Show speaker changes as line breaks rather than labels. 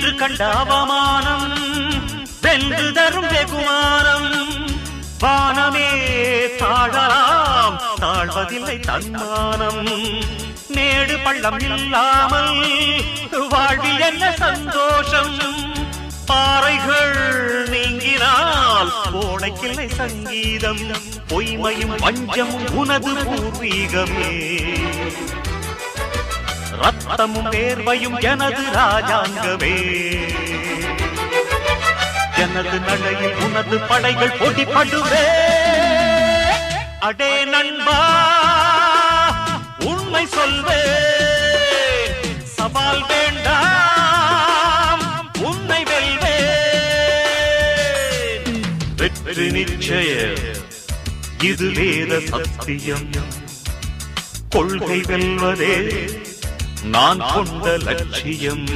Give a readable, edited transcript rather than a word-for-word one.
என்று கண்ட அவமானம் வென்று தரும் வெகுமானம். வானமே தாழலாம், தாழ்வதில்லை தன்மானம். மேடு பள்ளம் இல்லாமல் வாழ்வில் என்ன சந்தோஷம். பாறைகள் நீங்கினால் ஓடைக்கில்லை சங்கீதம். பொய்மையும் வஞ்சமும் உனது பூர்வீகமே. ரத்தமும் வேர்வையும் எனது ராஜாங்கமே. எனது நடையில் உனது படைகள் போட்டிப்படுவே. அடே நண்பா, உண்மை சொல்வே. சவால் வேண்டாம், உன்னை வெல்வே. வெற்றி நிச்சய, இது வேத சத்தியம். கொள்கை வெல்வதே நான் கொண்ட லட்சியம்.